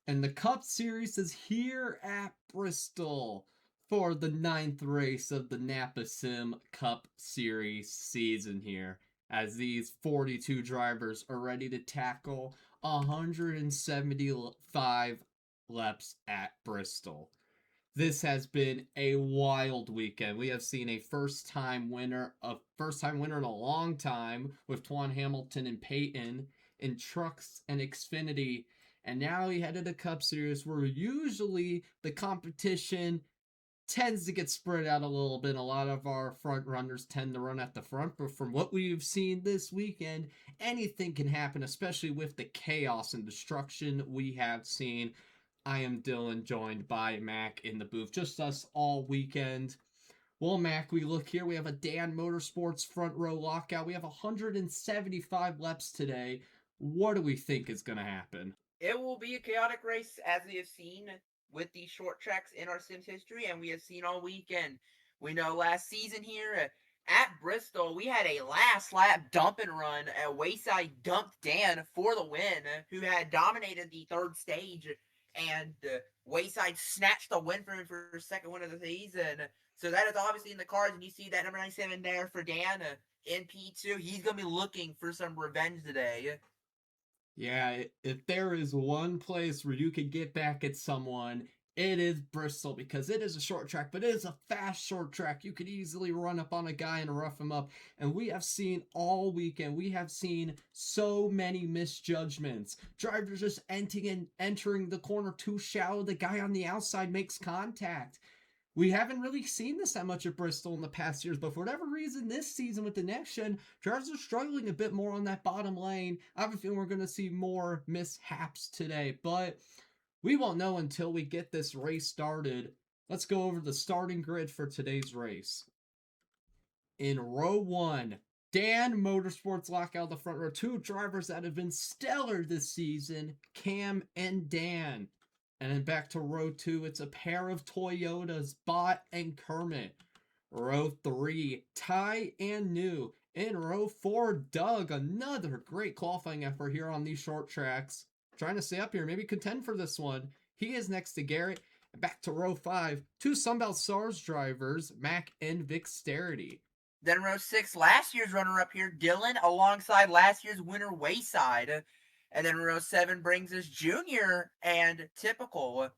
And the Cup Series is here at Bristol for the 9th race of the NAPA Sim Cup Series season here, as these 42 drivers are ready to tackle 175 laps at Bristol. This has been a wild weekend. We have seen a first-time winner in a long time with Twan Hamilton and Peyton in trucks and Xfinity, and now we head to the Cup Series where usually the competition tends to get spread out a little bit. A lot of our front runners tend to run at the front, but from what we've seen this weekend, anything can happen, especially with the chaos and destruction we have seen. I am Dylan, joined by Mac in the booth. Just us all weekend. Well, Mac, we look here. We have a Dan Motorsports front row lockout. We have 175 laps today. What do we think is going to happen? It will be a chaotic race, as we have seen with these short tracks in our Sims history, and we have seen all weekend. We know last season here at Bristol, we had a last lap dump and run. Wayside dumped Dan for the win, who had dominated the third stage, and Wayside snatched the win from him for his second win of the season. So that is obviously in the cards, and you see that number 97 there for Dan in P2. He's going to be looking for some revenge today. Yeah, if there is one place where you can get back at someone, it is Bristol, because it is a short track, but it is a fast short track. You could easily run up on a guy and rough him up. And we have seen all weekend, we have seen so many misjudgments. Drivers just entering the corner too shallow. The guy on the outside makes contact. We haven't really seen this that much at Bristol in the past years, but for whatever reason, this season with the next gen, drivers are struggling a bit more on that bottom lane. I have a feeling we're going to see more mishaps today, but we won't know until we get this race started. Let's go over the starting grid for today's race. In row 1, Dan Motorsports lock out the front row. Two drivers that have been stellar this season, Cam and Dan. And then back to row 2, it's a pair of Toyotas, Bot and Kermit. Row 3, Ty and New. In row 4, Doug. Another great qualifying effort here on these short tracks. Trying to stay up here, maybe contend for this one. He is next to Garrett. And back to row 5, two Sunbelt Stars drivers, Mac and Vixterity. Then row 6, last year's runner-up here, Dylan, alongside last year's winner, Wayside. And then row 7 brings us Junior and Typical.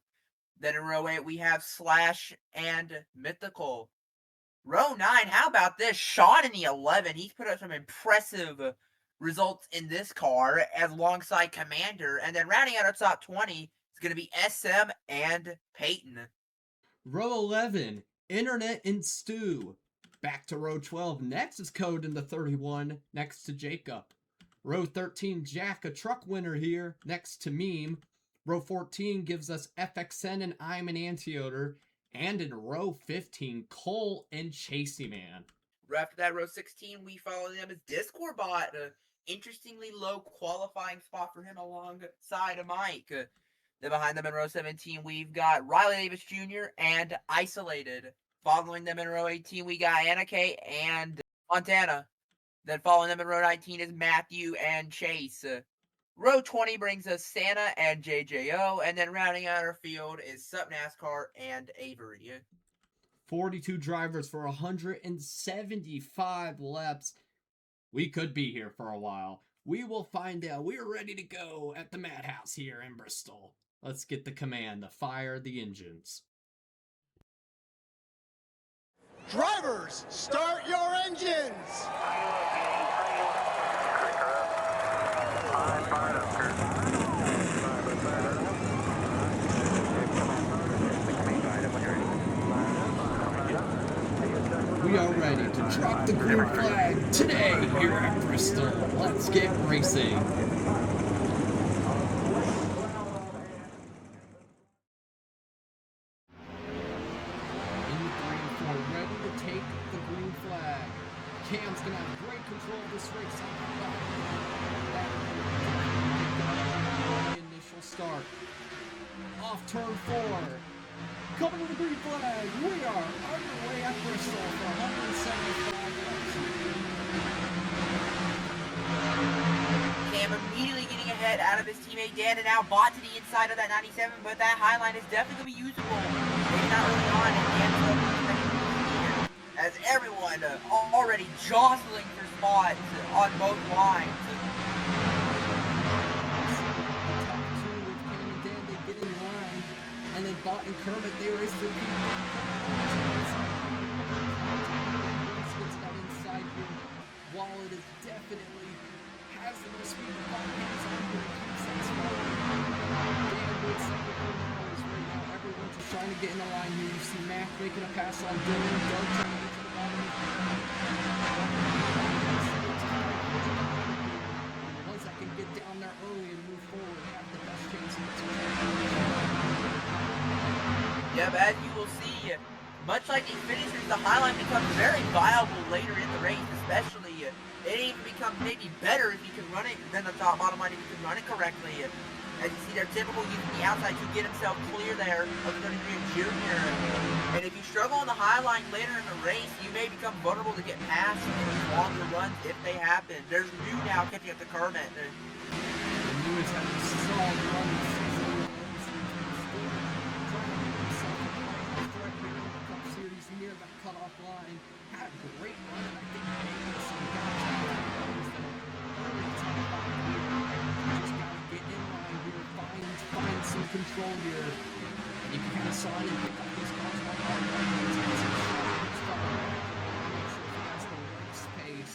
Then in row 8, we have Slash and Mythical. Row 9, how about this? Sean in the 11. He's put up some impressive results in this car as alongside Commander. And then rounding out our top 20 is going to be SM and Peyton. Row 11, Internet and Stu. Back to row 12, next is Code in the 31, next to Jacob. Row 13, Jack, a truck winner here, next to Meme. Row 14 gives us FXN and I'm an Antioder. And in row 15, Cole and Chasey Man. Right after that, row 16, we follow them as Discord Bot. Interestingly low qualifying spot for him alongside of Mike. Then behind them in row 17, we've got Riley Davis Jr. and Isolated. Following them in row 18, we got Anake and Montana. Then following them in row 19 is Matthew and Chase. Row 20 brings us Santa and JJO. And then rounding out our field is Sup NASCAR and Avery. 42 drivers for 175 laps. We could be here for a while. We will find out. We're ready to go at the Madhouse here in Bristol. Let's get the command to fire the engines. Drivers, start your engines! We are ready to drop the green flag today here at Bristol. Let's get racing. Cam's going to have great control of this race. Initial start. Off turn 4. Coming to the green flag. We are underway at Bristol for 175 laps. Cam immediately getting ahead out of his teammate Dan, and now bought to the inside of that 97, but that high line is definitely going to be usable. Maybe not early on, and Dan's as everyone already jostling for spots on both lines. And then Bot and Kermit, they race the that inside here. While it is definitely has the most speed, the Bot hands on here and keeps that spot. Dan Wood second for miles right now. Everyone's just trying to get in the line here. You see Mac making a pass on Dylan. Doug trying to get to the bottom. The ones that can get down there early and move forward have the best chance of Yeah, but as you will see, much like these finishers, the highline becomes very viable later in the race, especially. It even becomes maybe better if you can run it than the top bottom line if you can run it correctly. As you see, they're typical using the outside to get himself clear there of the 33 junior. And if you struggle on the high line later in the race, you may become vulnerable to get past in these longer runs if they happen. There's New now catching up to Kermit. New is having a solid run this season. Series near that cutoff line. Had a great run, and I think maybe some guys just gotta get in line here, find some control here. You can kind of sign and pick up these cars one by one. Make sure he has the race pace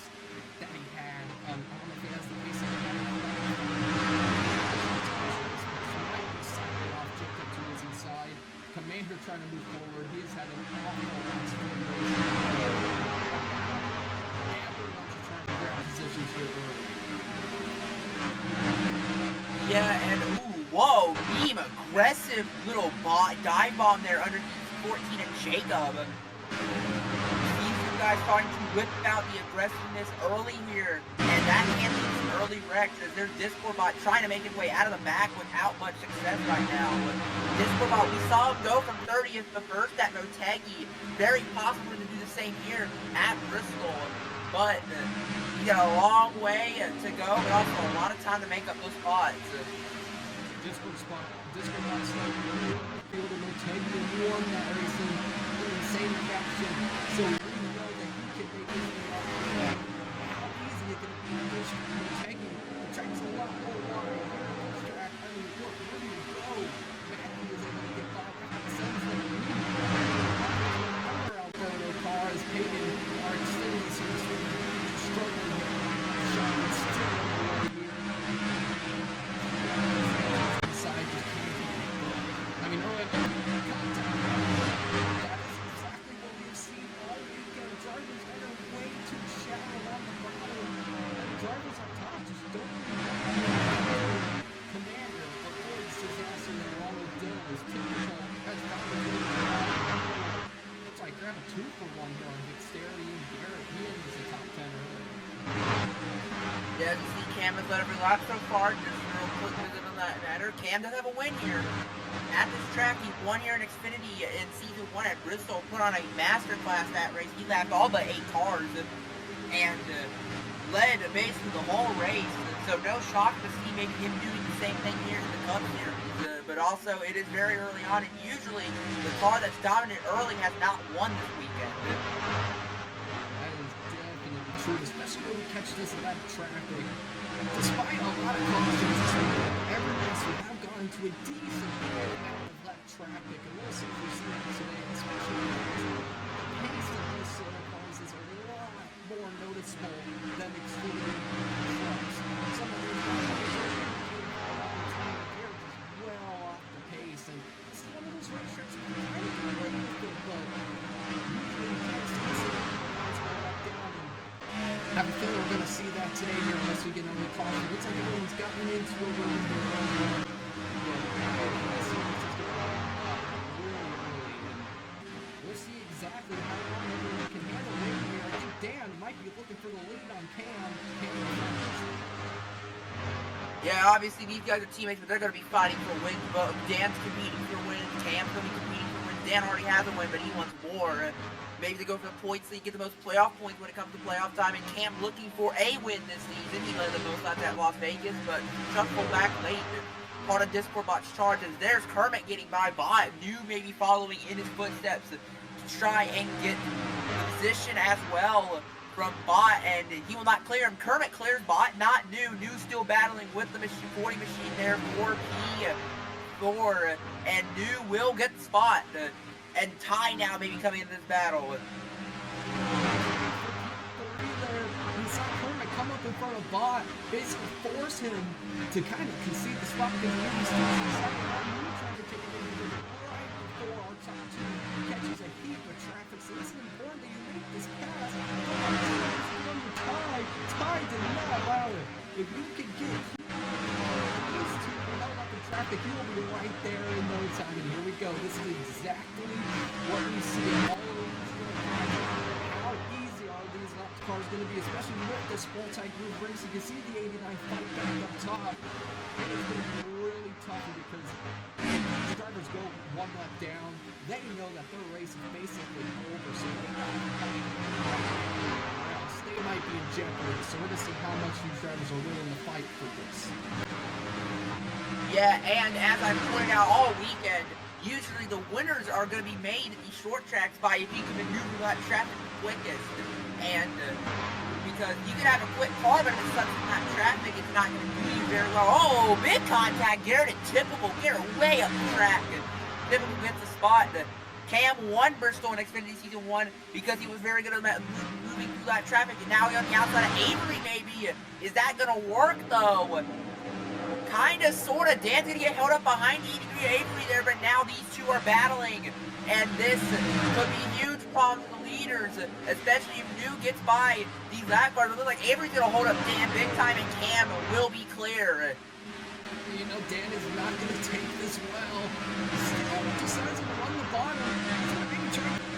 that he had. I don't know if he has the pace that he had. Off Jacob to his inside. Commander trying to move forward. He has had an awful last few races. Everyone's trying to grab positions here early. Yeah, and ooh, whoa, Beam, aggressive little dive bomb there underneath 14 at Jacob. These two guys starting to whip out the aggressiveness early here, and that can lead to some early wrecks as there's Discord bot trying to make his way out of the back without much success right now. Discord bot, we saw him go from 30th to 1st at Motegi. Very possible to do the same here at Bristol, but he got a long way to go, but also a lot of time to make up those spots. Discord bot started really on the field of Motegi and won that race in insane fashion. So we know that he can make it up. How easy it can be to Motegi. The track's a lot more wide here on this track. I mean, look, where do you go? Matthew is able to get by. Sends them another Alberto car as Peyton are extending some struggling here. Sean still on the way here. Inside just can't keep up. I mean, early contact. That is exactly what we've seen all weekend. Drivers that are way too shallow on the bottom. And drivers up top just don't Commander avoids disaster and Ronald Dillon is typical. Has found a good looks like grab a 2-for-1 here on Dexterity and Garrett. He is the top 10 early. Yeah, you see Cam has led every lap so far. Just a real quick visit on that matter. Cam does have a win here at this track. He won here in Xfinity in Season 1 at Bristol. Put on a masterclass that race. He lapped all but 8 cars and led basically the whole race. So no shock to see maybe him doing the same thing here in the Cup Series. But also, it is very early on, and usually the car that's dominant early has not won this weekend. That is definitely true, especially when we catch this lap traffic. Despite a lot of cautions this weekend, every race we have gone to a decent amount of lap traffic, and we'll see if we see that today, especially the pace of these solo cars is a lot more noticeable than Xfinity trucks. Some of these guys well off the pace, and it's one of those racetracks we can kind of get away with it, but usually you can't see the same guys go back down, and I have a feeling we're going to see that today here unless we get another call. It looks like everyone's gotten into a little bit of run. We'll see exactly how long everyone can handle it here. I think Dan might be looking for the lead on Cam. Yeah, obviously these guys are teammates, but they're going to be fighting for wins. But Dan's competing for wins, Cam's going to be competing for wins Dan already has a win, but he wants more. Maybe they go for the points lead, get the most playoff points when it comes to playoff time. And Cam looking for a win this season. He led the most laps at Las Vegas, but Chuck pulled back late. Part of Discord bot's charges. There's Kermit getting by Bot. New maybe following in his footsteps to try and get the position as well from Bot, and he will not clear him. Kermit clears Bot, not New. New still battling with the machine, 40 machine there for P4, and New will get the spot. And Ty now maybe coming into this battle. We saw Kermit come up in front of Bot, basically force him to kind of concede the spot because he was still trying to take it in right before our top two catches a heap of traffic. So it's important that you make this pass. Ty did not allow it. If you can get these two held up in traffic, you will be right there in no time. And here we go. This is exactly what we see in all of these how easy are these lap cars going to be, especially with this multi-group race. You can see the 89 fight back up top. It is going to be really tough because these drivers go one lap down. They know that their race is basically over, so they might be in jeopardy. So we're going to see how much these drivers are willing to fight for this. Yeah, and as I pointed out all weekend, usually the winners are going to be made at these short tracks by if you can maneuver that traffic the quickest. And because you can have a quick car, but if it's stuck in that traffic, it's not going to do you very well. Oh, big contact. Garrett, typical. Garrett way up the track. And typical gets the spot. Cam won Bristol in Xfinity Season 1 because he was very good at moving through that traffic. And now he's on the outside of Avery, maybe. Is that going to work, though? Kinda, sorta. Dan's gonna get held up behind 83 Avery there, but now these two are battling. And this could be huge problems for the leaders, especially if New gets by these lap cars. It looks like Avery's gonna hold up Dan big time, and Cam will be clear. You know, Dan is not gonna take this well. Still decides to run the bottom. He's gonna maybe try the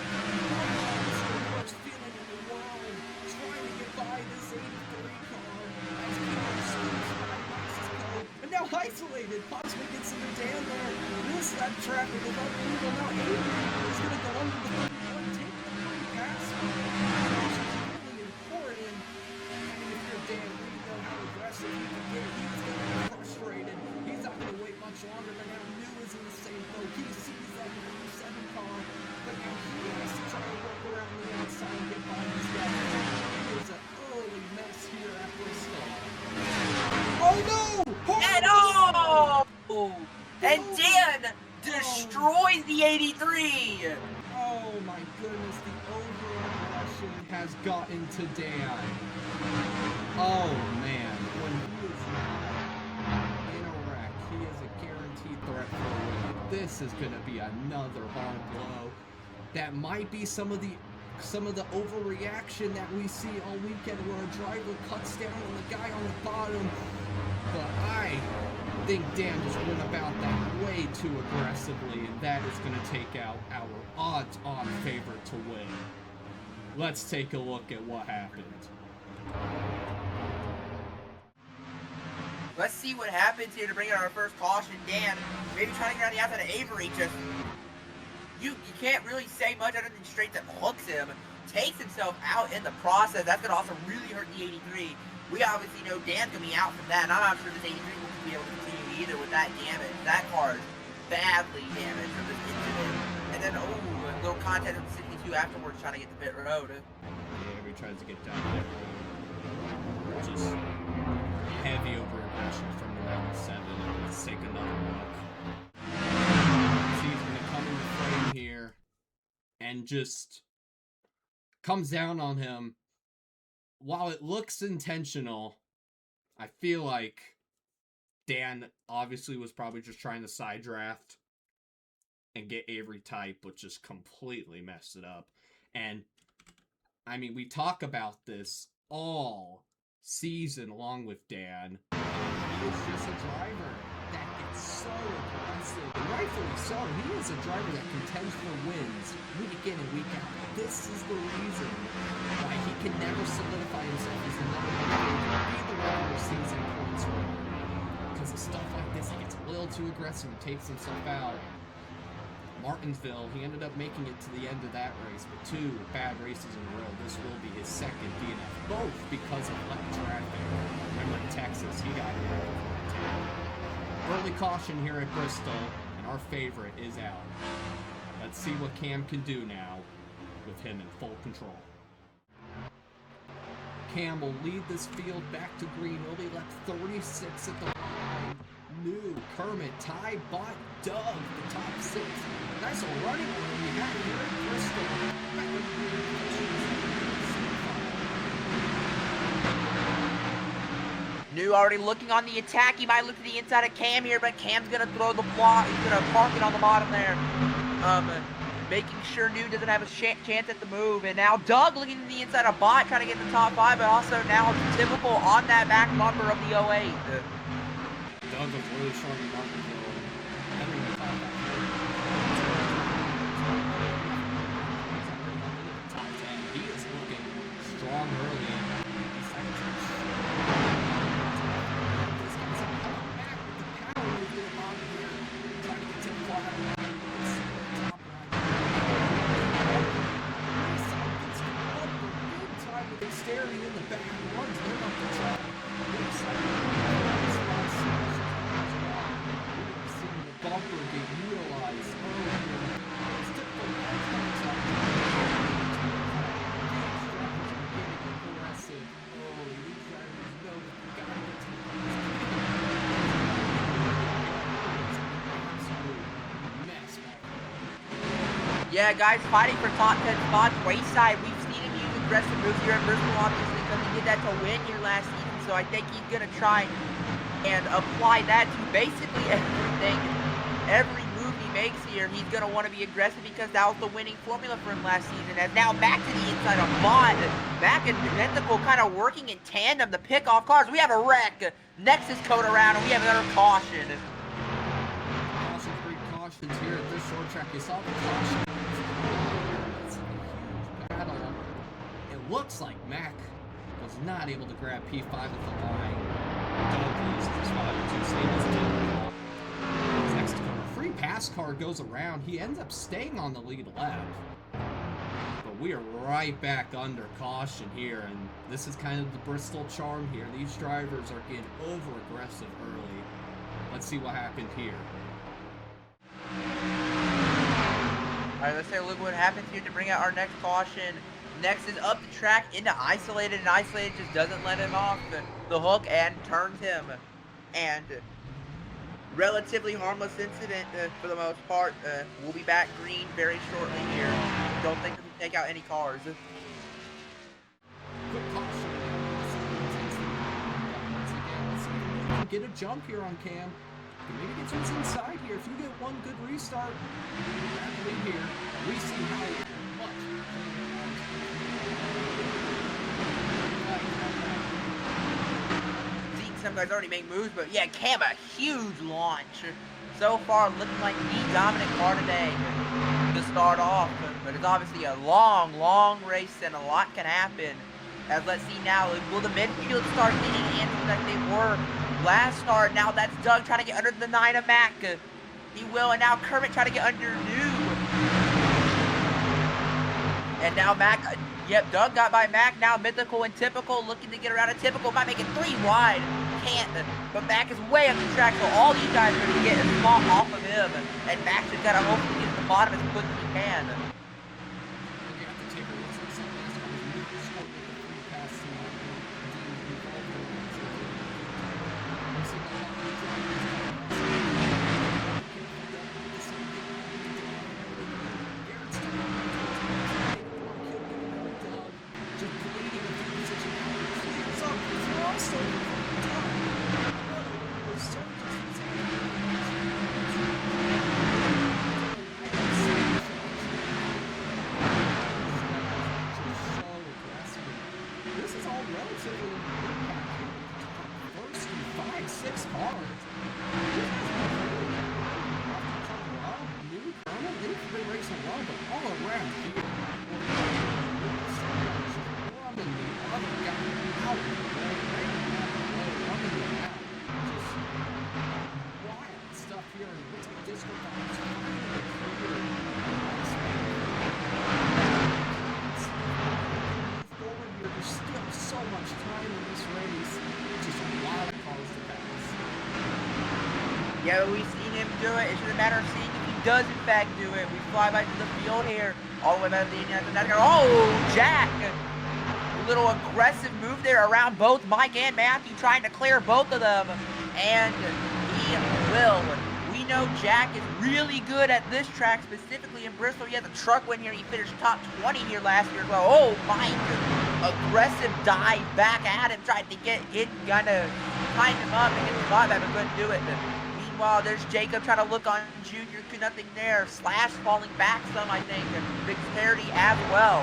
worst feeling in the world, trying to get by this 83 car. And now isolated, possibly gets into Dan there. Miss that traffic is unbelievable. Now Avery is going to go under the 31, take the pass. It's really important. I mean, if you're Dan, we know how aggressive he can get. He's going to be frustrated. He's not going to wait much longer, but now New is in the same boat. He sees that 7 car, but now he has to try to work around the outside and get by these guys. It is an early mess here at Bristol. Oh no! And Dan destroys the 83! Oh my goodness, the over-aggression has gotten to Dan. Oh man, when he is not in a wreck, he is a guaranteed threat for a win. This is going to be another hard blow. That might be some of the overreaction that we see all weekend where a driver cuts down on the guy on the bottom. But I think Dan just went about that way too aggressively, and that is going to take out our odds-on favorite to win. Let's take a look at what happened. Let's see what happens here to bring out our first caution. Dan, maybe trying to get on the outside of Avery, just... You can't really say much other than straight that hooks him. Takes himself out in the process. That's going to also really hurt the 83. We obviously know Dan's going to be out from that, and I'm not sure this 83 will be able to continue either with that damage. That car is badly damaged from this incident. And then, oh, a little contact with the 62 afterwards trying to get the pit road. Yeah, he tries to get down there. Just heavy over-aggression from the 97. Let's take another look. He's going to come in the frame here and just comes down on him. While it looks intentional, I feel like Dan obviously was probably just trying to side draft and get Avery tight, but just completely messed it up. And, I mean, we talk about this all season long with Dan. He is just a driver that gets so aggressive. And rightfully so. He is a driver that contends for wins week in and week out. This is the reason why he can never solidify himself as the number one favorite, be the regular season points winner. Because of stuff like this, he gets a little too aggressive and takes himself out. Martinsville, he ended up making it to the end of that race, but 2 bad races in a row. This will be his second DNF, both because of wet traffic. Remember in Texas, he got hit. Early caution here at Bristol, and our favorite is out. Let's see what Cam can do now with him in full control. Cam will lead this field back to green. He'll be left 36 at the line. New Kermit, Ty, Bot, Doug, the top 6. Nice little running order we have here at Bristol. Back in green. New already looking on the attack. He might look to the inside of Cam here, but Cam's gonna throw the block. He's gonna park it on the bottom there. Making sure New doesn't have a chance at the move. And now Doug looking to the inside of Bot, trying to get the top 5, but also now typical on that back bumper of the 08. Doug was really strong in Martinsville. Henry was top back here. Top 10. He is looking strong early. This guy's coming back with the power to get him on here. Trying to get to the flat line. Dexterity in the back, runs him up the track. We've seen the bumper get utilized earlier. It's typical aggressive. Oh, these drivers know that they gotta get to the absolute mess back there. Yeah, guys, fighting for top 10 spots. Wayside, we've seen him use aggressive moves here in Bristol, obviously, because he did that to win here last season. So I think he's going to try and apply that to basically everything. Every move he makes here, he's going to want to be aggressive because that was the winning formula for him last season. And now back to the inside of Bond. Back and Mythical kind of working in tandem to pick off cars. We have a wreck. Nexus code around, and we have another caution. Cautions here at this short track. You saw the caution. It's a huge battle. It looks like Mac was not able to grab P5 at the line. Doug loses the spot to save his team. His next corner, free pass car goes around. He ends up staying on the lead lap. But we are right back under caution here, and this is kind of the Bristol charm here. These drivers are getting over-aggressive early. Let's see what happened here. Alright, let's take a look at what happens here to bring out our next caution. Next is up the track into Isolated, and Isolated just doesn't let him off the hook and turns him. And relatively harmless incident for the most part. We'll be back green very shortly here. Don't think we can take out any cars. Quick caution. Get a jump here on Cam. Maybe get to his inside here. If you get one good restart, rapidly here, we see how much. Seeing some guys already make moves, but yeah, Cam, a huge launch. So far, looking like the dominant car today to start off. But it's obviously a long, long race, and a lot can happen. As let's see now, will the midfield start getting handled like they were last start? Now that's Doug trying to get under the 9 of Mac. He will, and now Kermit trying to get under New. And now Mac, yep, Doug got by Mac. Now Mythical and Typical looking to get around a Typical. Might make it 3 wide. Can't, but Mac is way up the track, so all these guys are going to get a spot off of him. And Mac just got to hopefully get to the bottom as quick as he can. Yeah, we've seen him do it. It's just a matter of seeing if he does in fact do it. We fly back to the field here, all the way back to the Indianapolis. Oh, Jack! A little aggressive move there around both Mike and Matthew, trying to clear both of them. And he will. We know Jack is really good at this track, specifically in Bristol. He has a truck win here. He finished top 20 here last year as well. Oh, Mike! Aggressive dive back at him, tried to get it, kind of timed him up and get the bot back, but couldn't do it. Meanwhile, there's Jacob trying to look on Junior, nothing there. Slash falling back some, I think. Dexterity as well.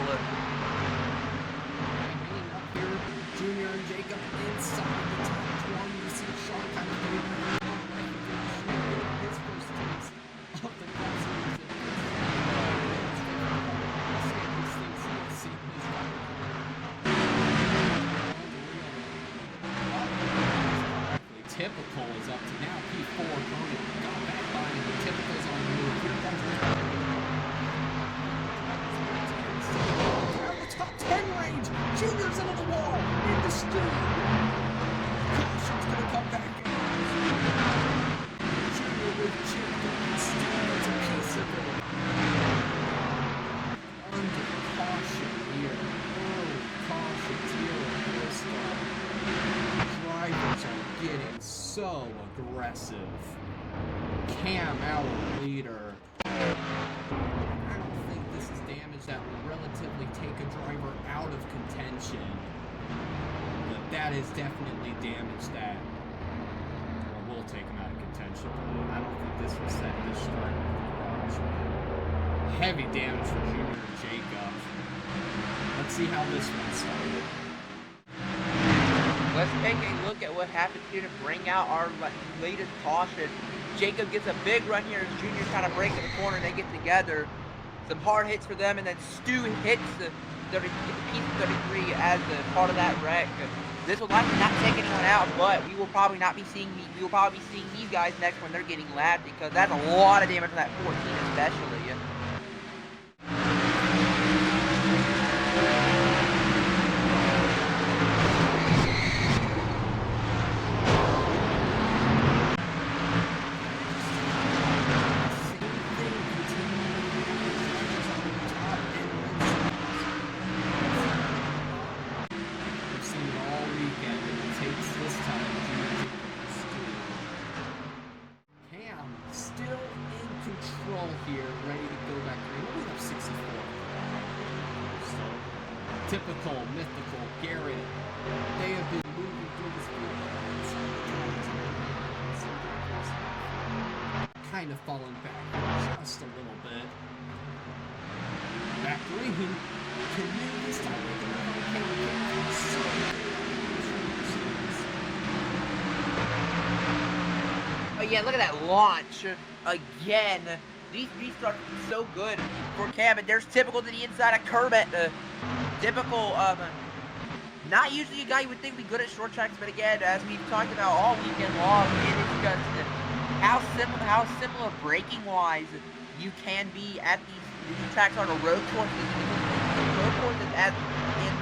Hanging up here, Junior and Jacob inside the top 20. You see Sean kind of getting his first taste of the class. Typical is up to now P4 going got back by him. The Typical's on the move. Here comes the top 10 range. Junior's into the wall. In the street. Caution's gonna come back in. Junior with Jacob and still gets a piece of it. Under caution here. Early cautions here at Bristol. Drivers are getting so aggressive. Cam, our leader. I don't think this is damage that will relatively take a driver out of contention. But that is definitely damage that will take him out of contention. I don't think this will set this start in the garage. Heavy damage for Junior and Jacob. Let's see how this one started. Let's take a look at what happened here to bring out our latest caution. Jacob gets a big run here as Junior kind of breaks the corner and they get together. Some hard hits for them, and then Stu hits the P33 as a part of that wreck. This will likely not take anyone out, but we will probably be seeing these guys next when they're getting lapped, because that's a lot of damage on that 14 especially. Typical, mythical, Garrett. They have been moving through this field. Kind of falling back just a little bit. Back green. Can you this time make it Oh yeah, look at that launch again. These restarts are so good for Cam, and there's Typical to the inside of Kermit. Typical, not usually a guy you would think would be good at short tracks, but again, as we've talked about all weekend long, it is just how similar braking-wise you can be at these tracks on a road course. Road courses as in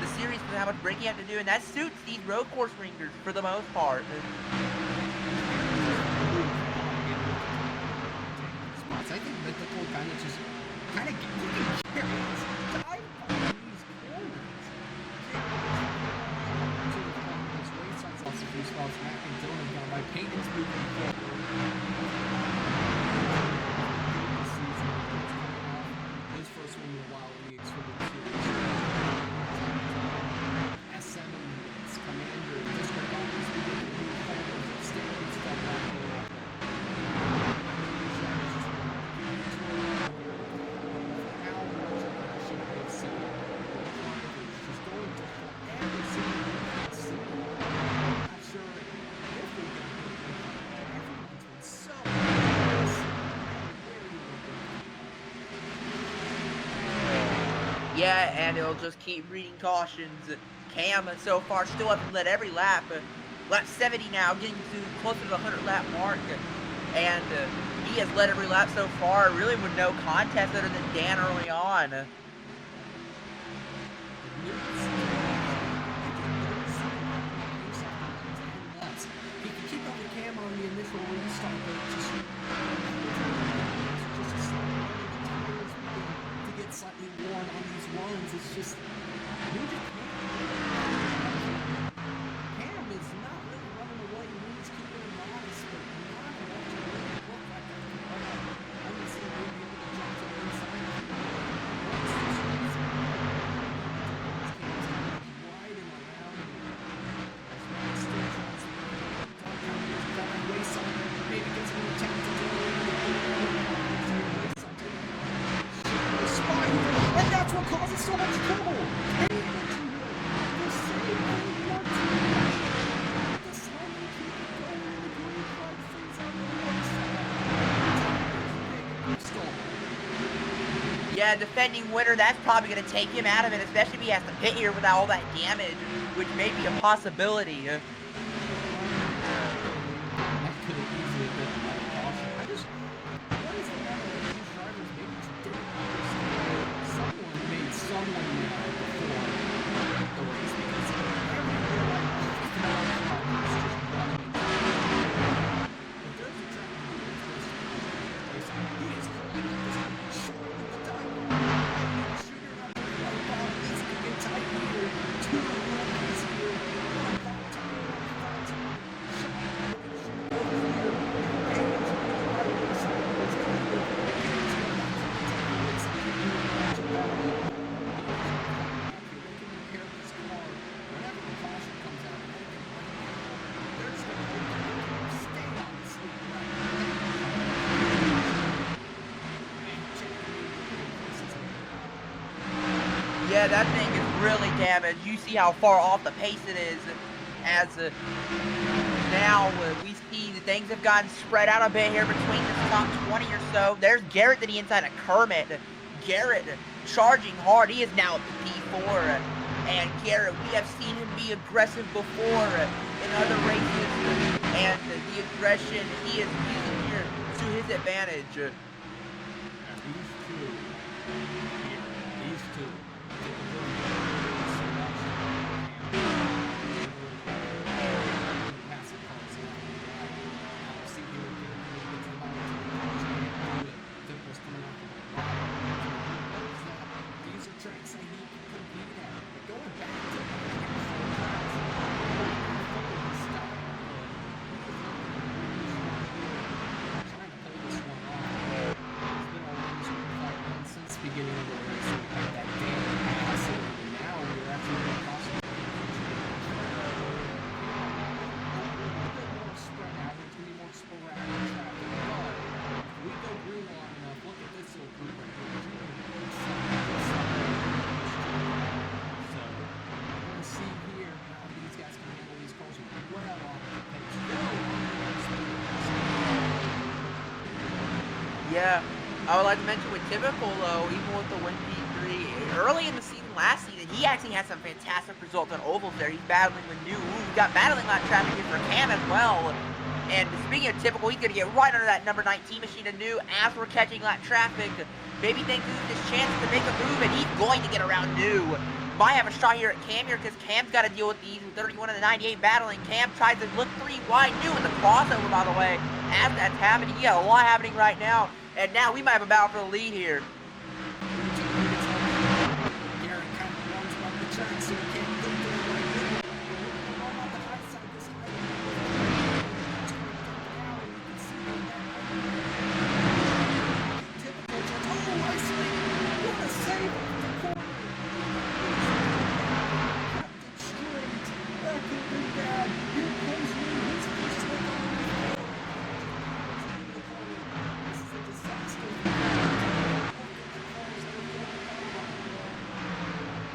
the series for how much braking you have to do, and that suits these road course ringers for the most part. I think Mythical kind of just dive on these corners. Race on lots of few spots. Mac and Dylan gone by. Peyton's moving forward. His first win in a while in the Xfinity Series. SM and Commander and District Office moving forward. Stanley's got back there. Yeah, and it'll just keep reading cautions. Cam so far still hasn't led every lap. Lap 70 now, getting to closer to the 100 lap mark. And he has led every lap so far, really with no contest other than Dan early on. He can keep up with Cam on the the initial restart, but just a slight wear in the tires begin to get slightly worn on these runs. It's just New Cam is not really running away. He's keeping him honest, but not enough to really look like that. I can see him maybe able to jump to the inside. Riding around. Still tries to race on. Maybe gets a little chance to do it. And that's what causes so much trouble. Yeah, defending winner, that's probably going to take him out of it, especially if he has to pit here without all that damage, which may be a possibility. Yeah, that thing is really damaged. You see how far off the pace it is. As now we see that things have gotten spread out a bit here between this top 20 or so. There's Garrett to the inside of Kermit. Garrett charging hard. He is now at the P4. And Garrett, we have seen him be aggressive before in other races. And the aggression he is using here to his advantage. These two. Yeah, I would like to mention with typical though, even with the win P3, early in the season, last season, he actually had some fantastic results on ovals there. He's battling with new, we got battling lap traffic here for Cam as well. And speaking of typical, he's going to get right under that number 19 machine of new as we're catching lap traffic. Maybe thinks this is his chance to make a move, and he's going to get around new. Might have a shot here at Cam here because Cam's got to deal with these 31 and the 98 battling. Cam tries to look 3 wide, new with the crossover, by the way. As that's happening, he got a lot happening right now. And now we might have a battle for the lead here.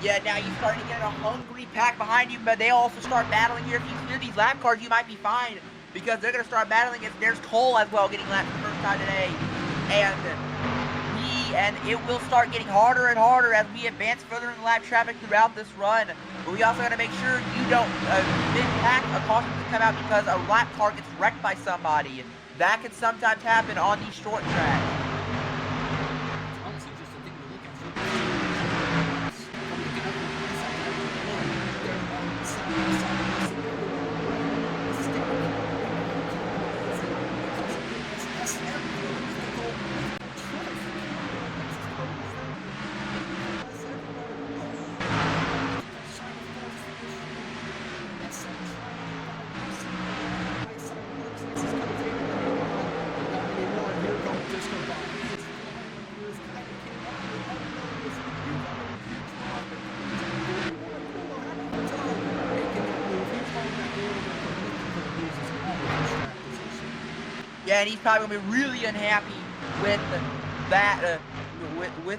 Yeah, now you're starting to get a hungry pack behind you, but they also start battling here. If you clear these lap cars, you might be fine, because they're going to start battling. There's Cole as well getting lapped for the first time today. And it will start getting harder and harder as we advance further in the lap traffic throughout this run. But we also got to make sure you don't mid-pack a caution to come out because a lap car gets wrecked by somebody. That can sometimes happen on these short tracks. and he's probably gonna be really unhappy with that, with the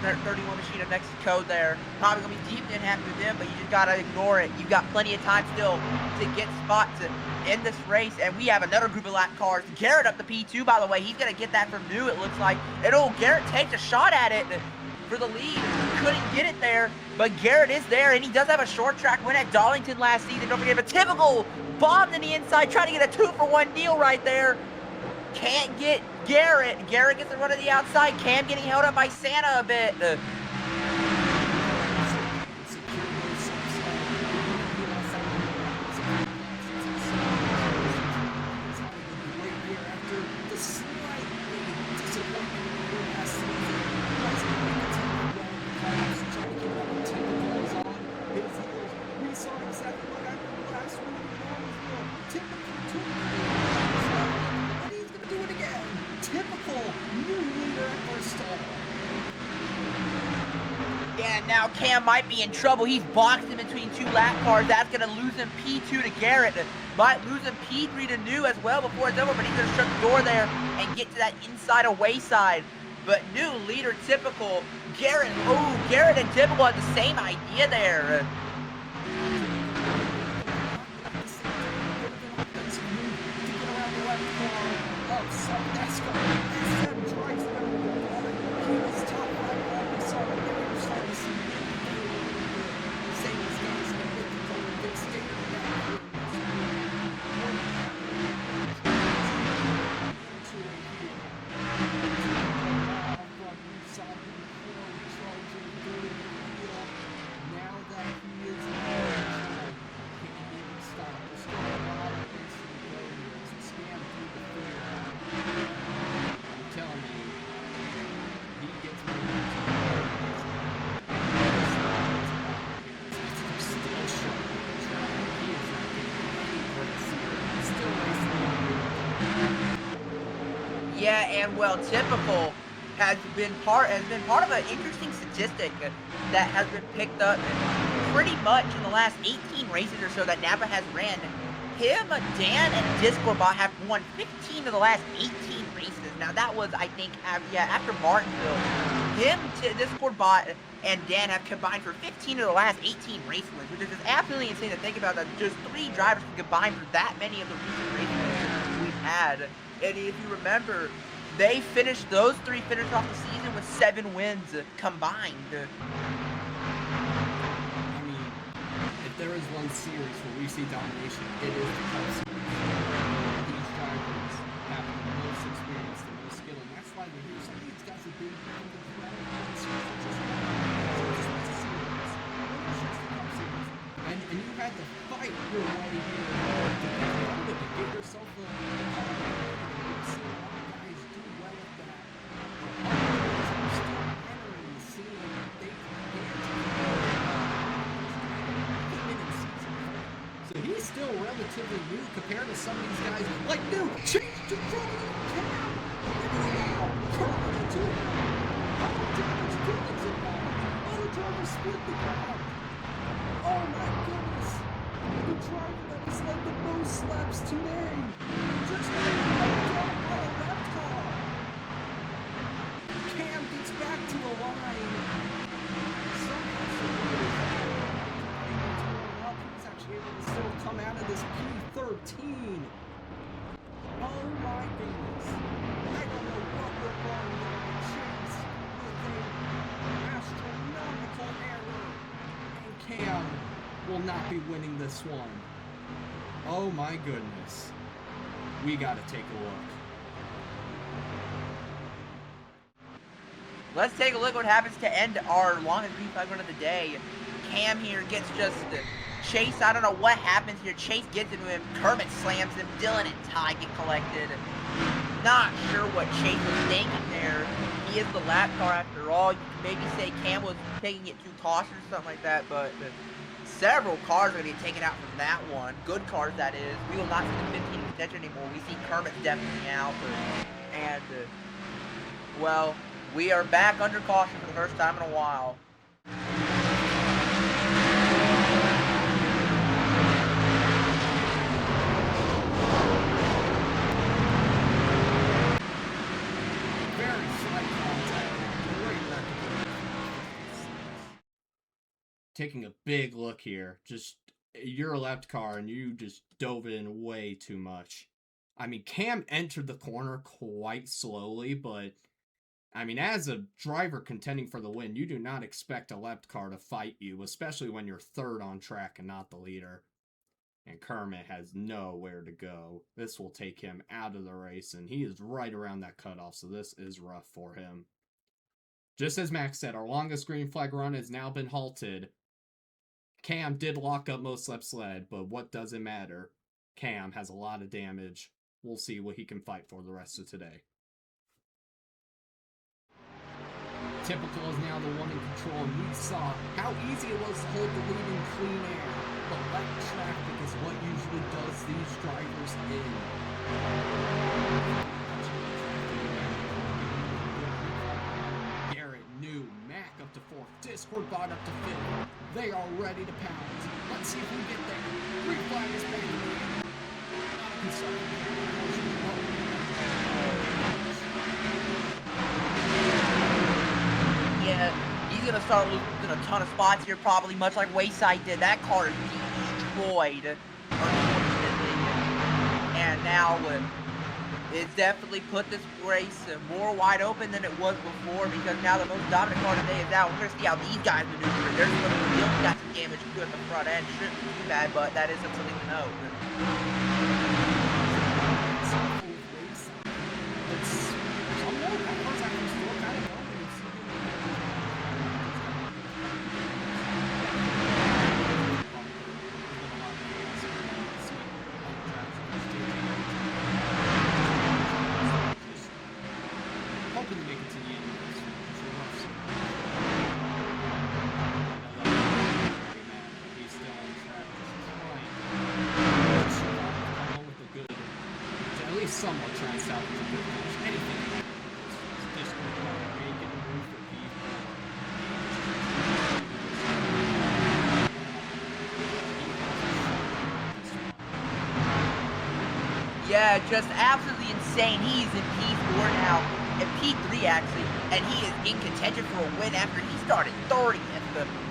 31 machine of Mexico there. Probably gonna be deeply unhappy with him, but you just gotta ignore it. You've got plenty of time still to get spots in this race, and we have another group of lap cars. Garrett up the P2, by the way. He's gonna get that from New, it looks like. And oh, Garrett takes a shot at it for the lead. Couldn't get it there, but Garrett is there, and he does have a short track win at Darlington last season. Don't forget, a typical bomb in the inside, trying to get a 2-for-1 deal right there. Can't get Garrett. Garrett gets the run to the outside. Cam getting held up by Santa a bit. Now Cam might be in trouble. He's boxed in between two lap cars. That's going to lose him P2 to Garrett. Might lose him P3 to New as well before it's over, but he's going to shut the door there and get to that inside away side. But New leader typical. Garrett, oh, Garrett and typical had the same idea there. Yeah, and well, typical has been part of an interesting statistic that has been picked up pretty much in the last 18 races or so that NAPA has ran. Him, Dan, and Discorbot have won 15 of the last 18 races. Now that was, I think, after Martinsville. Him, Discorbot, and Dan have combined for 15 of the last 18 race wins, which is just absolutely insane to think about, that just 3 drivers can combine for that many of the recent race wins we've had. And if you remember, they finished, those 3 finished off the season with 7 wins combined. I mean, if there is one series where we see domination, it is the Cup Series. These drivers have the most experience, the most skill, and that's why we hear some of these guys have been and you had to fight your way here to get yourself a he's still relatively new compared to some of these guys. Like, new, change to trouble. Split the ground. Oh my goodness. The driver that has led the most laps today just on a lap car. Cam gets back to the line. He's actually able to still come out of this P13. Oh my goodness. I don't know what went wrong there. Chase with an astronomical error. And Cam will not be winning this one. Oh my goodness. We gotta take a look. Let's take a look what happens to end our longest P5 run of the day. Cam here gets just Chase. I don't know what happens here. Chase gets into him. Kermit slams him. Dylan and Ty get collected. Not sure what Chase was thinking there. He is the lap car after all. You can maybe say Cam was taking it too cautious or something like that, but several cars are going to be taken out from that one. Good cars, that is. We will not see the 15 in contention anymore. We see Kermit definitely out. And, well, we are back under caution for the first time in a while. taking a big look here. Just, you're a left car and you just dove in way too much. I mean, Cam entered the corner quite slowly, but I mean, as a driver contending for the win, you do not expect a left car to fight you, especially when you're third on track and not the leader. And Kermit has nowhere to go. This will take him out of the race, and he is right around that cutoff, so this is rough for him. Just as Max said, our longest green flag run has now been halted. Cam did lock up most left sled, but what does it matter? Cam has a lot of damage. We'll see what he can fight for the rest of today. Typical is now the one in control, and we saw how easy it was to hold the lead in clean air. But light traffic is what usually does these drivers in. Garrett, New, Mac up to 4th, Discord bot up to 5th. They are ready to pounce. Let's see if we get there. Green flag is back. Not a concern. Yeah, he's going to start losing a ton of spots here, probably much like Wayside did. That car is destroyed, unfortunately. And now it's definitely put this race more wide open than it was before, because now the most dominant car today is out. We're going to see how these guys maneuver. There's going to be got some damage too at the front end. Shouldn't be too bad, but that is something to note. Somewhat trying to salvage a good finish. Anything can happen. This make it a move for P4. Yeah, just absolutely insane. He's in P4 now, and P3 actually, and he is in contention for a win after he started 30th.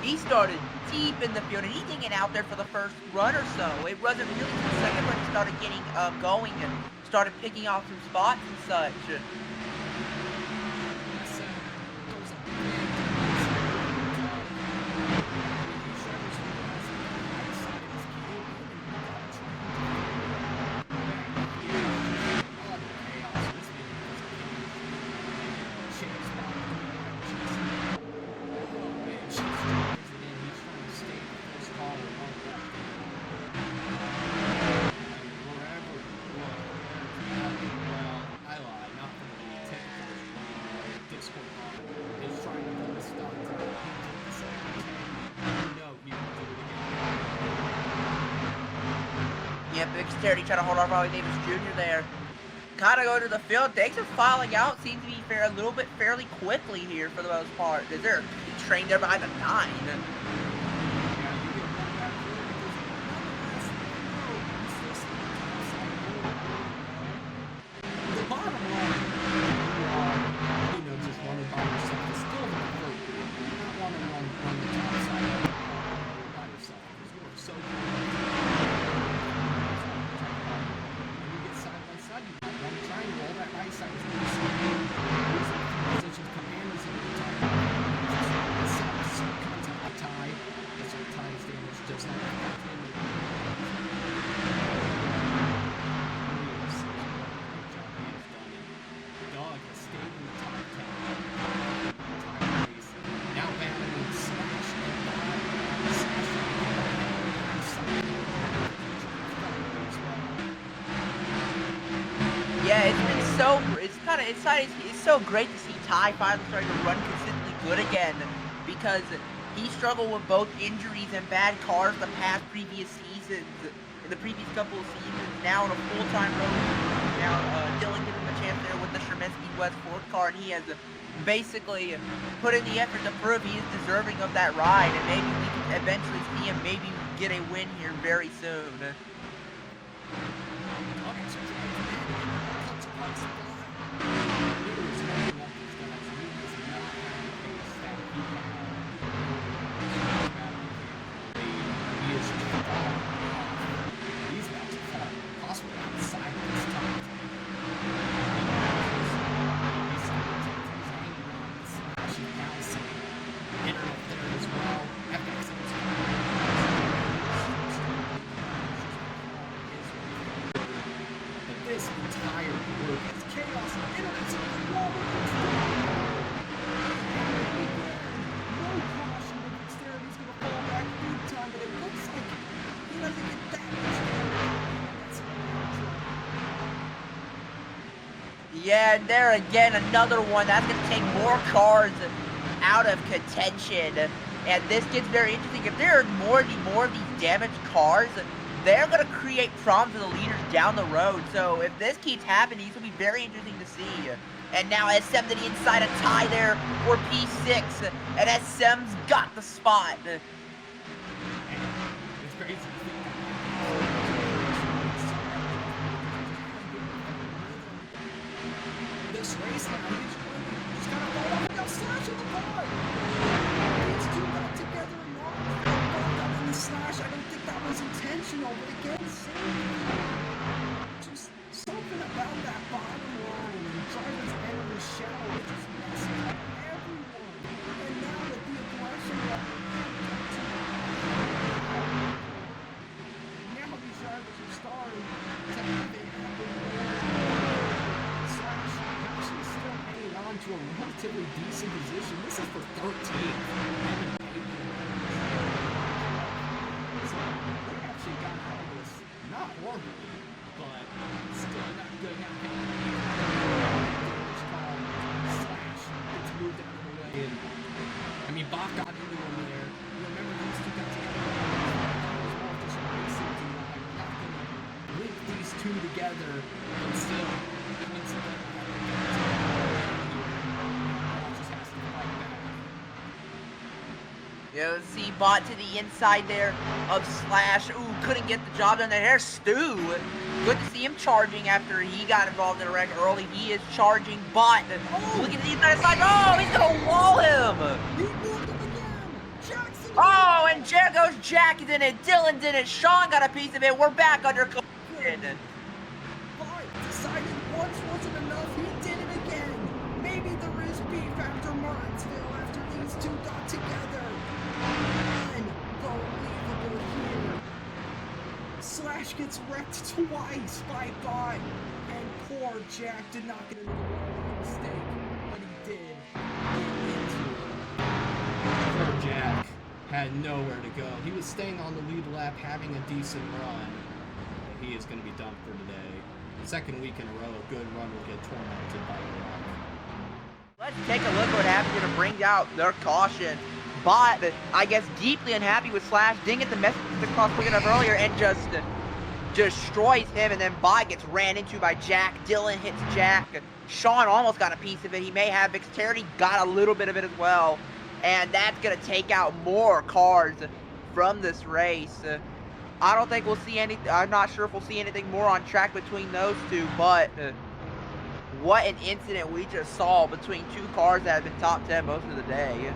He started deep in the field, and he didn't get out there for the first run or so. It wasn't really until the second run he started getting going and started picking off some spots and such. Yeah, big Starity trying to hold off Riley Davis Jr. there. Kind of going to the field. Things are filing out. Seems to be a little bit fairly quickly here for the most part. Is there a train there behind the 9? Yeah, it's so great to see Ty finally starting to run consistently good again, because he struggled with both injuries and bad cars the previous seasons, in the previous couple of seasons. Now in a full-time road, now Dylan giving him a chance there with the Sherminsky West 4th car, and he has basically put in the effort to prove he is deserving of that ride, and maybe we can eventually see him maybe get a win here very soon. Yeah, and there again, another one that's going to take more cars out of contention. And this gets very interesting. If there are more of these damaged cars, they're going to create problems for the leaders down the road. So if this keeps happening, this will be very interesting to see. And now SM to the inside, a tie there for P6. And SM's got the spot. It's crazy to think this race now, he's gonna fall off and now slash in the car. These two got together and got in the slash. I don't think that was intentional, but again, just something about that bottom line and drivers enter the shadow, it just messes up everyone. And now with the aggression now these drivers are starting to have it happen. Slash actually still hanging on to a relatively decent position. This is for 13th. So they actually got out of this not horribly, but still not good now. Slash gets moved out of the way. And, I mean, Bob got into him there. You remember these two got together. Link these two together, and still, it means that just has to fight back. You see Bot to the inside there of Slash. Ooh, couldn't get the job done there. There's Stu. Good to see him charging after he got involved in a wreck early. He is charging Bot. Looking to the inside side. Oh, he's going to wall him. He moved him again. Jackson. Oh, and there goes Jack in it. Dylan did it. Sean got a piece of it. We're back under collision. Bot decided once wasn't enough. He did it again. Maybe there is beef after Martinsville after these two got together. Unbelievable here. Slash gets wrecked twice by Bot, and poor Jack did not get into the wall by mistake, but he did get into it. Poor Jack had nowhere to go. He was staying on the lead lap, having a decent run, but he is going to be done for today. Second week in a row, a good run will get tormented by a wreck. Let's take a look at what happens here to bring out their caution. Bot, I guess, deeply unhappy with Slash. Didn't get the message across quick enough earlier and just destroys him. And then Bot gets ran into by Jack. Dylan hits Jack. Sean almost got a piece of it. He may have. Xterity got a little bit of it as well. And that's going to take out more cars from this race. I don't think we'll see any. I'm not sure if we'll see anything more on track between those two, but what an incident we just saw between two cars that have been top 10 most of the day.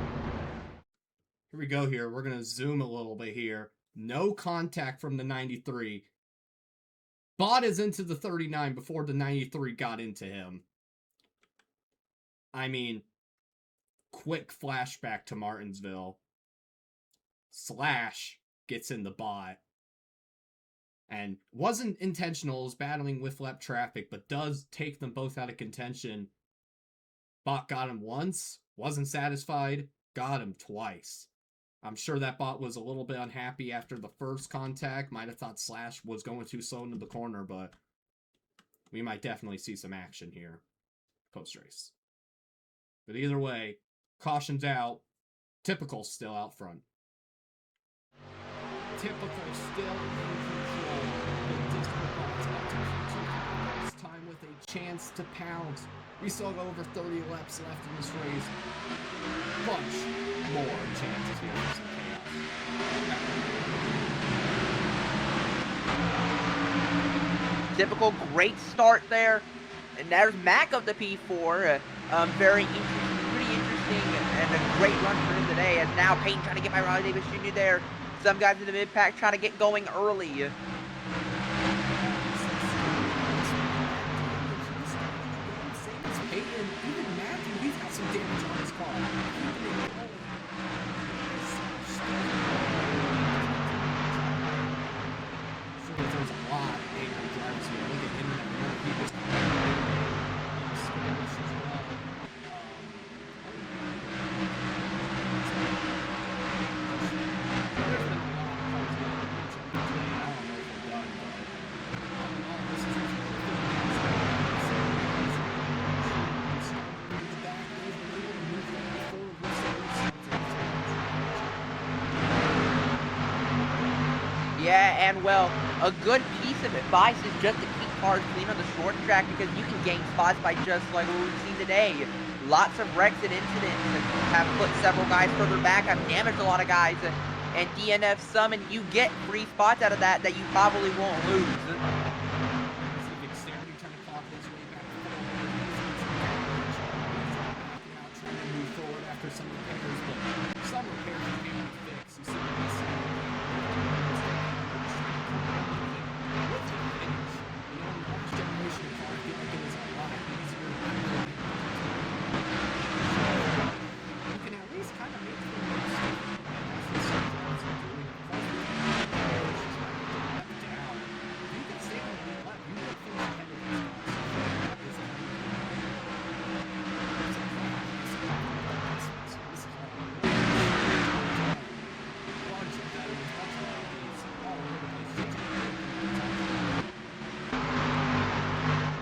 Here we go here. We're going to zoom a little bit here. No contact from the 93. Bot is into the 39 before the 93 got into him. I mean, quick flashback to Martinsville. Slash gets in the Bot. And wasn't intentional, is battling with lap traffic, but does take them both out of contention. Bot got him once, wasn't satisfied, got him twice. I'm sure that Bot was a little bit unhappy after the first contact. Might have thought Slash was going too slow into the corner, but we might definitely see some action here post-race. But either way, caution's out. Typical still out front. Typical still in control. This time with a chance to pounce. We still have over 30 laps left in this race. Bunch more chances here for some chaos. Typical great start there. And there's Mac of the P4. Very interesting, pretty interesting, and a great run for him today. As now Payton trying to get by Riley Davis Jr. there. Some guys in the mid-pack trying to get going early. Even Matthew, he's got some damage on his car. So there's a lot of angry drivers here. Look at him and that he was skirmish as well. There's been a lot of cars getting each other today. I don't know if we're done, but all in all, this is Yeah, and well, a good piece of advice is just to keep cars clean on the short track because you can gain spots by just like what we've seen today. Lots of wrecks and incidents have put several guys further back, have damaged a lot of guys, and DNF some, and you get free spots out of that you probably won't lose.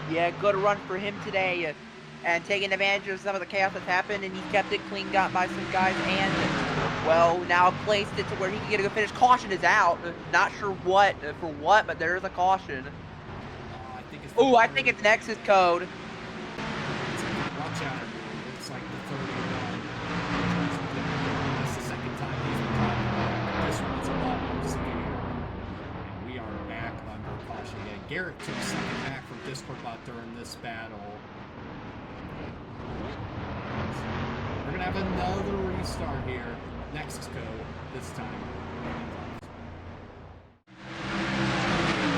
Yeah, good run for him today, and taking advantage of some of the chaos that's happened, and he kept it clean, got by some guys, and, well, now placed it to where he can get a good finish. Caution is out. Not sure for what, but there is a caution. I think it's Nexus code. Watch out, everyone. It's like the 31. That's the second time he's been caught. This one's a lot more severe. And we are back under caution again. Garrett took second back from Discord bot during this battle. We're going to have another restart here. Nexus code this time.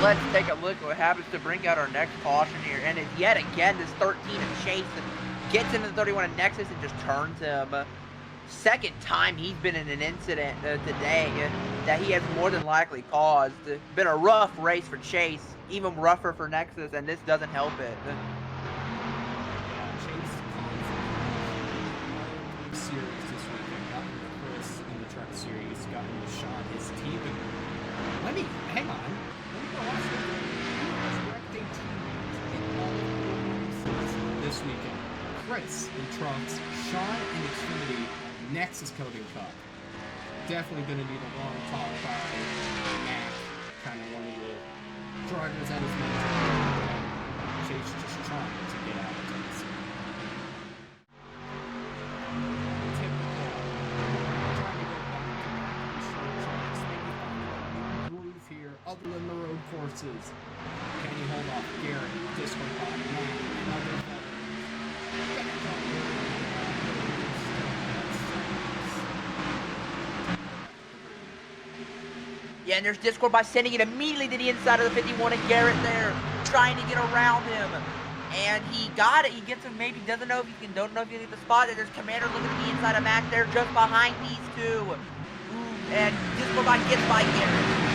Let's take a look at what happens to bring out our next caution here. And it's yet again this 13 of Chase gets into the 31 of Nexus and just turns him. Second time he's been in an incident today that he has more than likely caused. Been a rough race for Chase, even rougher for Nexus, and this doesn't help it. Chase series this weekend. Got Chris in the truck series, got him to Sean, his team. Hang on. This weekend, Chris in trucks, Sean in Xfinity, Nexus Coding Cup. Definitely going to need a long talk by Mac, kind of one of the drivers at his mentor. Chase just trying to get out of this. Other than the road courses. Can you hold off Garrett, Discord bot, Matt, and other Yeah, and there's Discord bot sending it immediately to the inside of the 51, and Garrett there trying to get around him. And he got it. He gets him, maybe don't know if he can get the spot. And there's Commander looking at the inside of Mac there just behind these two. Ooh, and Discord bot gets by Garrett.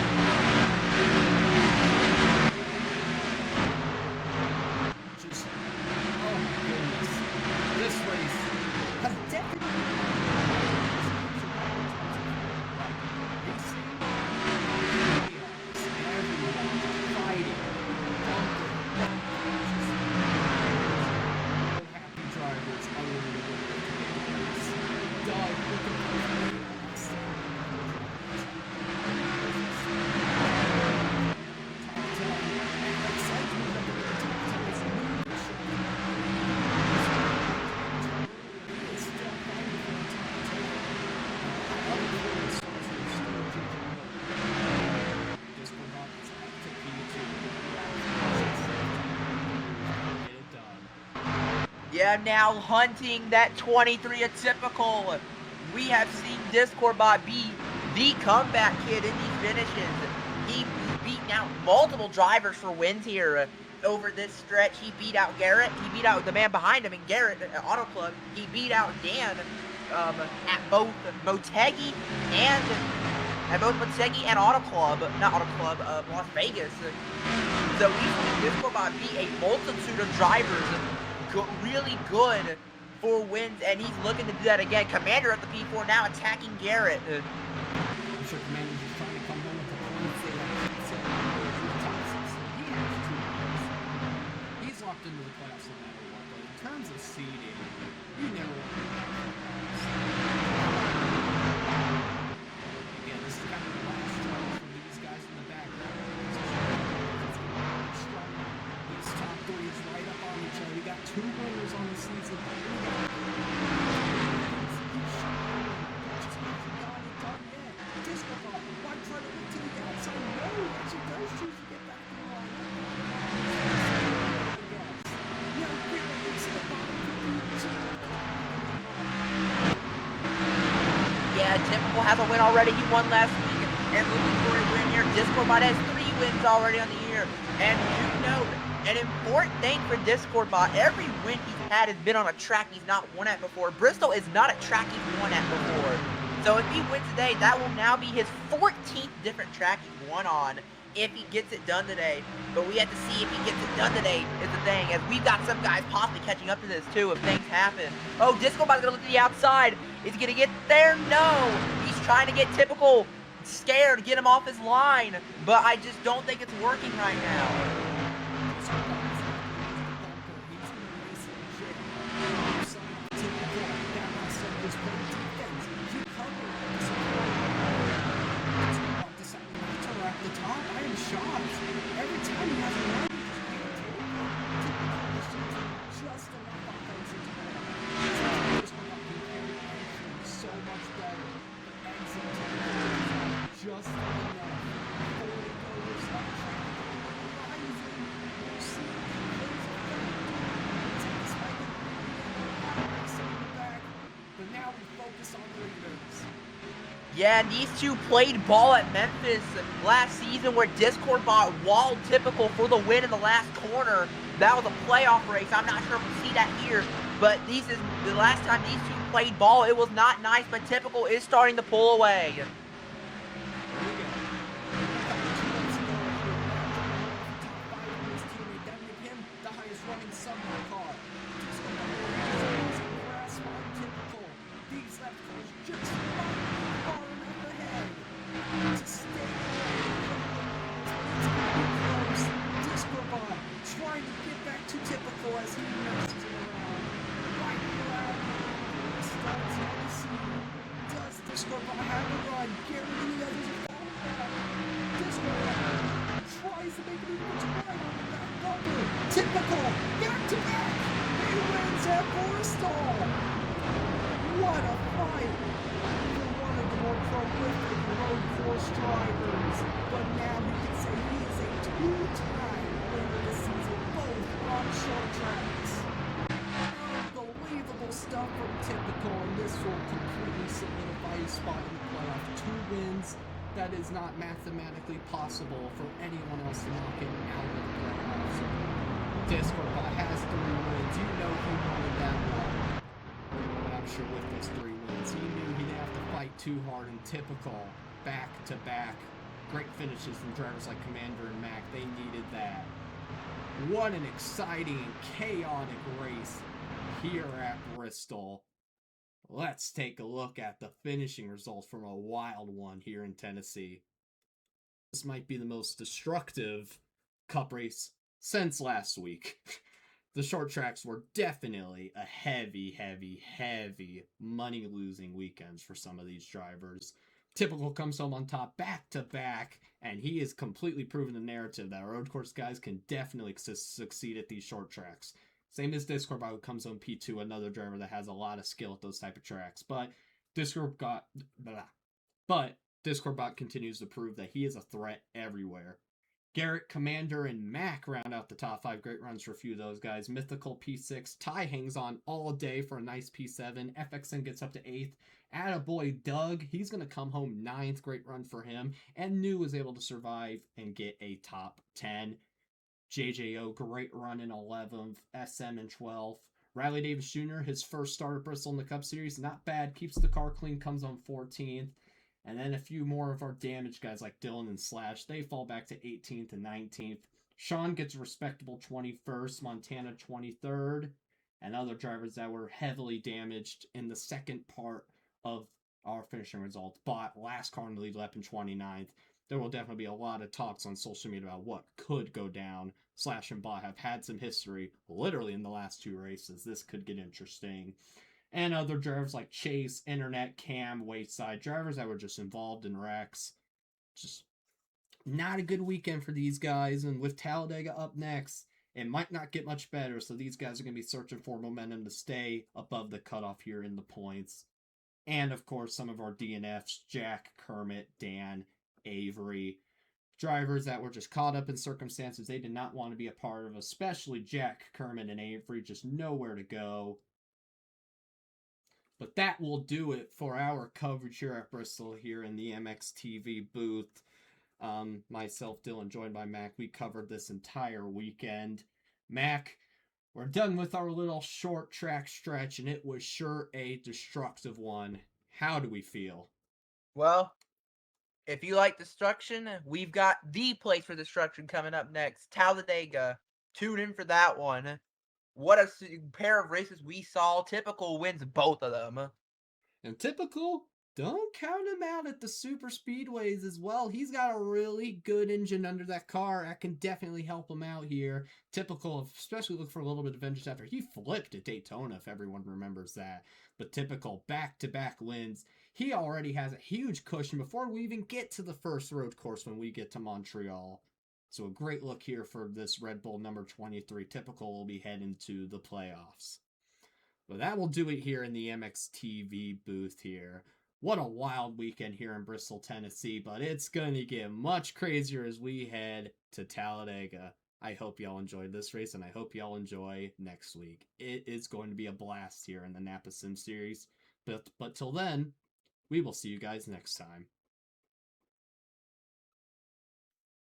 Yeah, now hunting that 23 atypical. We have seen Discord bot be the comeback kid in these finishes. He beat out multiple drivers for wins here over this stretch. He beat out Garrett. He beat out the man behind him in Garrett at Auto Club. He beat out Dan at both Motegi and Auto Club, not Auto Club, Las Vegas. So we've seen Discord bot be a multitude of drivers. Really good for wins, and he's looking to do that again. Commander at the P4 now attacking Garrett. I'm sure Commander's just trying to come home with the points. He's locked into the playoffs no matter what, but in terms of seeding, you never want to again, this is kind of the last challenge for these guys in the back. 2 winners on the season. Yeah, Typical has a win already. He won last week and looking for a win here. Discorbot has 3 wins already on the year. And you know, an important thing for Discorbot, every win he's had has been on a track he's not won at before. Bristol is not a track he's won at before. So if he wins today, that will now be his 14th different track he's won on if he gets it done today. But we have to see if he gets it done today is the thing, as we've got some guys possibly catching up to this too if things happen. Oh, Discobot's gonna look to the outside. Is he gonna get there? No! He's trying to get Typical scared, get him off his line, but I just don't think it's working right now. Yeah, and these two played ball at Memphis last season where Discorbot walled Typical for the win in the last corner. That was a playoff race. I'm not sure if we'll see that here, but this is the last time these two played ball. It was not nice, but Typical is starting to pull away. Typical, back to back, he wins at Bristol. What a fight for one of the more prolific road course drivers. But now we can say he is a 2-time winner this season, both on short tracks. Unbelievable stuff from Typical, and this will completely solidify his spot in the playoff. 2 wins. That is not mathematically possible for anyone else to knock him out of the playoffs. Discorbot has 3 wins. You know he wanted that one. But I'm sure with those 3 wins, he knew he didn't have to fight too hard. And Typical, back-to-back, great finishes from drivers like Commander and Mac. They needed that. What an exciting and chaotic race here at Bristol. Let's take a look at the finishing results from a wild one here in Tennessee. This might be the most destructive Cup race since last week. The short tracks were definitely a heavy money-losing weekends for some of these drivers. Typical comes home on top back-to-back, and he has completely proven the narrative that road course guys can definitely succeed at these short tracks. Same as Discorbot, who comes on P2, another driver that has a lot of skill at those type of tracks. But Discorbot continues to prove that he is a threat everywhere. Garrett, Commander, and Mac round out the top 5. Great runs for a few of those guys. Mythical P6. Ty hangs on all day for a nice P7. FXN gets up to 8th. Attaboy Doug, he's going to come home 9th. Great run for him. And New was able to survive and get a top 10. JJO, great run in 11th. SM in 12th. Riley Davis Jr., his first start at Bristol in the Cup Series. Not bad. Keeps the car clean. Comes on 14th. And then a few more of our damaged guys like Dylan and Slash. They fall back to 18th and 19th. Sean gets a respectable 21st. Montana 23rd. And other drivers that were heavily damaged in the second part of our finishing results. Bot, last car in the lead lap in 29th. There will definitely be a lot of talks on social media about what could go down. Slash and Bot have had some history literally in the last 2 races. This could get interesting. And other drivers like Chase, Internet, Cam, Wayside, drivers that were just involved in wrecks. Just not a good weekend for these guys. And with Talladega up next, It might not get much better, so these guys are going to be searching for momentum to stay above the cutoff here in the points. And of course, some of our DNFs, Jack, Kermit, Dan, Avery, drivers that were just caught up in circumstances they did not want to be a part of, especially Jack, Kermit, and Avery, just nowhere to go. But that will do it for our coverage here at Bristol here in the MXTV booth. Myself, Dylan, joined by Mac. We covered this entire weekend. Mac, we're done with our little short track stretch, and it was sure a destructive one. How do we feel? Well, if you like destruction, we've got the place for destruction coming up next, Talladega. Tune in for that one. What a pair of races we saw. Typical wins both of them. And Typical, don't count him out at the super speedways as well. He's got a really good engine under that car. That can definitely help him out here. Typical, especially look for a little bit of vengeance after he flipped at Daytona, if everyone remembers that. But Typical, back-to-back wins. He already has a huge cushion before we even get to the first road course when we get to Montreal. So a great look here for this Red Bull number 23. Typical will be heading to the playoffs. But that will do it here in the MXTV booth here. What a wild weekend here in Bristol, Tennessee, but it's going to get much crazier as we head to Talladega. I hope y'all enjoyed this race, and I hope y'all enjoy next week. It is going to be a blast here in the NAPA Sim Series. But till then, we will see you guys next time.